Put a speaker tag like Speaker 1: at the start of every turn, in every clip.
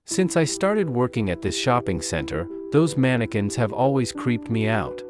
Speaker 1: Since I started working at this shopping center, those mannequins have always creeped me out.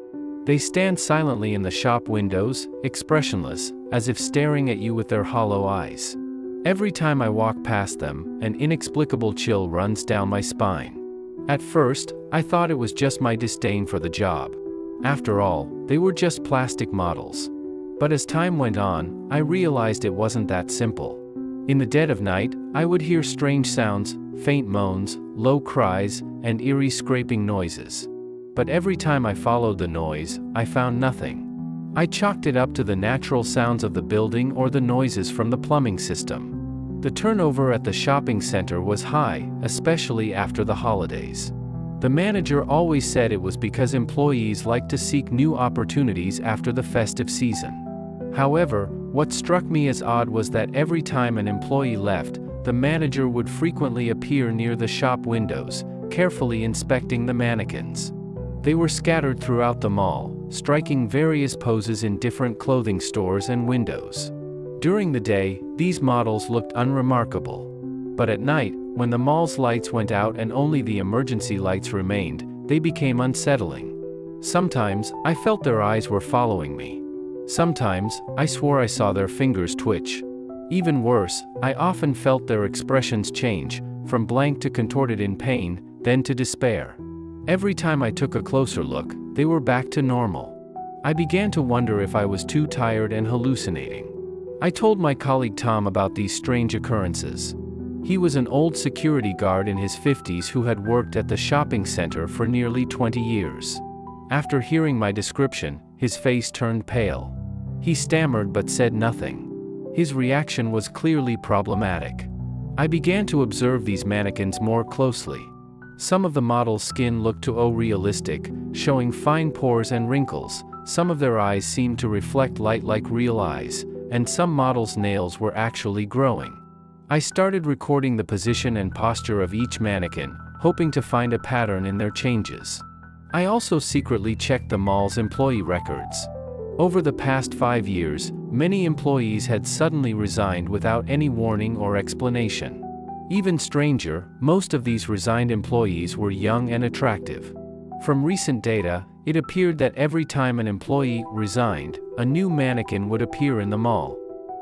Speaker 1: They stand silently in the shop windows, expressionless, as if staring at you with their hollow eyes. Every time I walk past them, an inexplicable chill runs down my spine. At first, I thought it was just my disdain for the job. After all, they were just plastic models. But as time went on, I realized it wasn't that simple. In the dead of night, I would hear strange sounds, faint moans, low cries, and eerie scraping noises. But every time I followed the noise, I found nothing. I chalked it up to the natural sounds of the building or the noises from the plumbing system. The turnover at the shopping center was high, especially after the holidays. The manager always said it was because employees like to seek new opportunities after the festive season. However, what struck me as odd was that every time an employee left, the manager would frequently appear near the shop windows, carefully inspecting the mannequins. They were scattered throughout the mall, striking various poses in different clothing stores and windows. During the day, these models looked unremarkable. But at night, when the mall's lights went out and only the emergency lights remained, they became unsettling. Sometimes, I felt their eyes were following me. Sometimes, I swore I saw their fingers twitch. Even worse, I often felt their expressions change, from blank to contorted in pain, then to despair. Every time I took a closer look, they were back to normal. I began to wonder if I was too tired and hallucinating. I told my colleague Tom about these strange occurrences. He was an old security guard in his 50s who had worked at the shopping center for nearly 20 years. After hearing my description, his face turned pale. He stammered but said nothing. His reaction was clearly problematic. I began to observe these mannequins more closely. Some of the models' skin looked too realistic, showing fine pores and wrinkles. Some of their eyes seemed to reflect light like real eyes, and some models' nails were actually growing. I started recording the position and posture of each mannequin, hoping to find a pattern in their changes. I also secretly checked the mall's employee records. Over the past 5 years, many employees had suddenly resigned without any warning or explanation. Even stranger, most of these resigned employees were young and attractive. From recent data, it appeared that every time an employee resigned, a new mannequin would appear in the mall.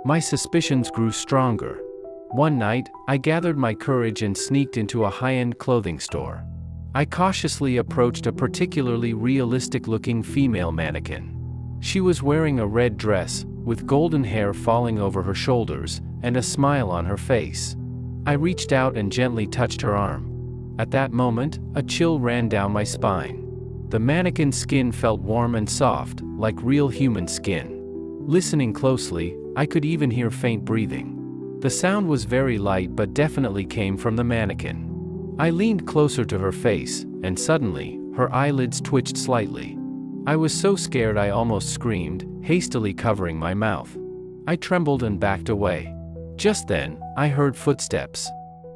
Speaker 1: My suspicions grew stronger. One night, I gathered my courage and sneaked into a high-end clothing store. I cautiously approached a particularly realistic-looking female mannequin. She was wearing a red dress, with golden hair falling over her shoulders, and a smile on her face. I reached out and gently touched her arm. At that moment, a chill ran down my spine. The mannequin's skin felt warm and soft, like real human skin. Listening closely, I could even hear faint breathing. The sound was very light but definitely came from the mannequin. I leaned closer to her face, and suddenly, her eyelids twitched slightly. I was so scared I almost screamed, hastily covering my mouth. I trembled and backed away. Just then, I heard footsteps.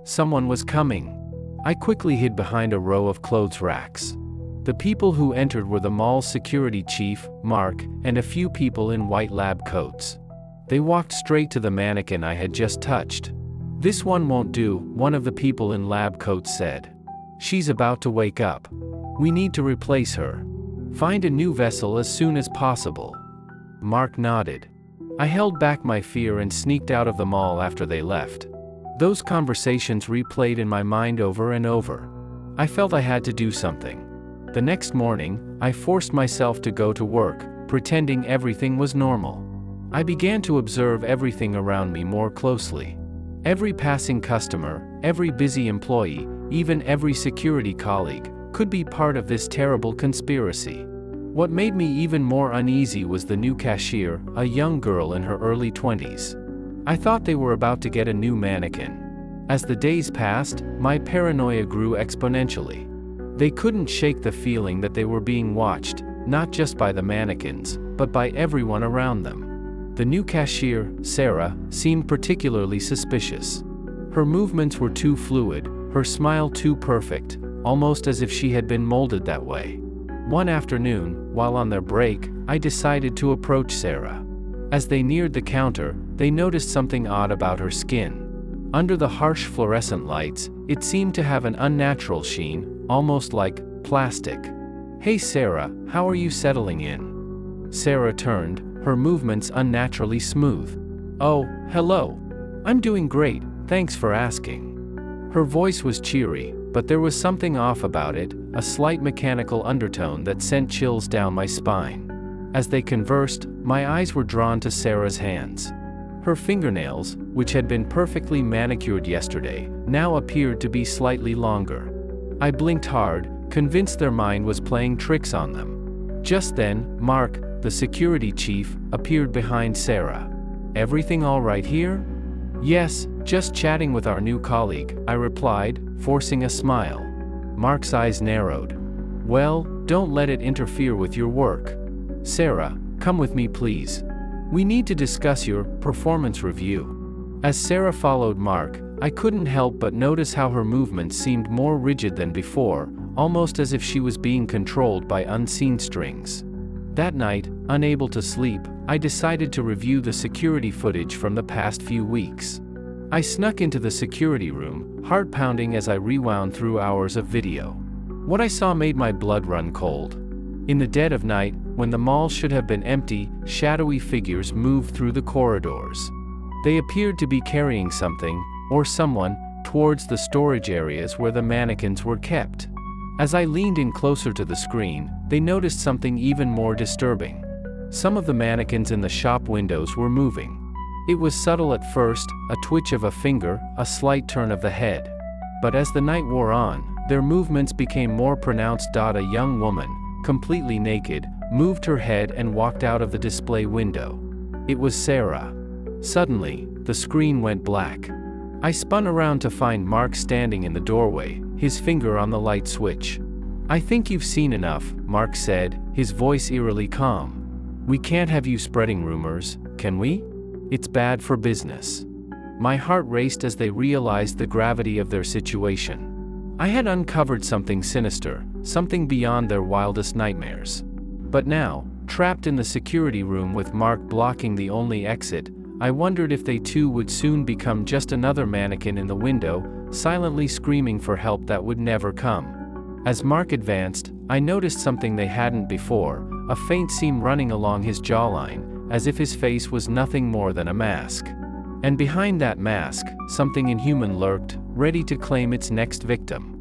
Speaker 1: Someone was coming. I quickly hid behind a row of clothes racks. The people who entered were the mall's security chief, Mark, and a few people in white lab coats. They walked straight to the mannequin I had just touched. "This one won't do," one of the people in lab coats said. "She's about to wake up. We need to replace her. Find a new vessel as soon as possible." Mark nodded. I held back my fear and sneaked out of the mall after they left. Those conversations replayed in my mind over and over. I felt I had to do something. The next morning, I forced myself to go to work, pretending everything was normal. I began to observe everything around me more closely. Every passing customer, every busy employee, even every security colleague, could be part of this terrible conspiracy. What made me even more uneasy was the new cashier, a young girl in her early 20s. I thought they were about to get a new mannequin. As the days passed, my paranoia grew exponentially. They couldn't shake the feeling that they were being watched, not just by the mannequins, but by everyone around them. The new cashier, Sarah, seemed particularly suspicious. Her movements were too fluid, her smile too perfect, almost as if she had been molded that way. One afternoon, while on their break, I decided to approach Sarah. As they neared the counter, they noticed something odd about her skin. Under the harsh fluorescent lights, it seemed to have an unnatural sheen, almost like plastic. "Hey Sarah, how are you settling in?" Sarah turned, her movements unnaturally smooth. "Oh, hello. I'm doing great, thanks for asking." Her voice was cheery, but there was something off about it, a slight mechanical undertone that sent chills down my spine. As they conversed, my eyes were drawn to Sarah's hands. Her fingernails, which had been perfectly manicured yesterday, now appeared to be slightly longer. I blinked hard, convinced their mind was playing tricks on them. Just then, Mark, the security chief, appeared behind Sarah. "Everything all right here?" "Yes, just chatting with our new colleague," I replied, forcing a smile. Mark's eyes narrowed. "Well, don't let it interfere with your work. Sarah, come with me please. We need to discuss your performance review." As Sarah followed Mark, I couldn't help but notice how her movements seemed more rigid than before, almost as if she was being controlled by unseen strings. That night, unable to sleep, I decided to review the security footage from the past few weeks. I snuck into the security room, heart pounding as I rewound through hours of video. What I saw made my blood run cold. In the dead of night, when the mall should have been empty, shadowy figures moved through the corridors. They appeared to be carrying something, or someone, towards the storage areas where the mannequins were kept. As I leaned in closer to the screen, they noticed something even more disturbing. Some of the mannequins in the shop windows were moving. It was subtle at first, a twitch of a finger, a slight turn of the head. But as the night wore on, their movements became more pronounced. A young woman, completely naked, moved her head and walked out of the display window. It was Sarah. Suddenly, the screen went black. I spun around to find Mark standing in the doorway, his finger on the light switch. "I think you've seen enough," Mark said, his voice eerily calm. "We can't have you spreading rumors, can we? It's bad for business." My heart raced as they realized the gravity of their situation. I had uncovered something sinister, something beyond their wildest nightmares. But now, trapped in the security room with Mark blocking the only exit, I wondered if they too would soon become just another mannequin in the window, silently screaming for help that would never come. As Mark advanced, I noticed something they hadn't before, a faint seam running along his jawline, as if his face was nothing more than a mask. And behind that mask, something inhuman lurked, ready to claim its next victim.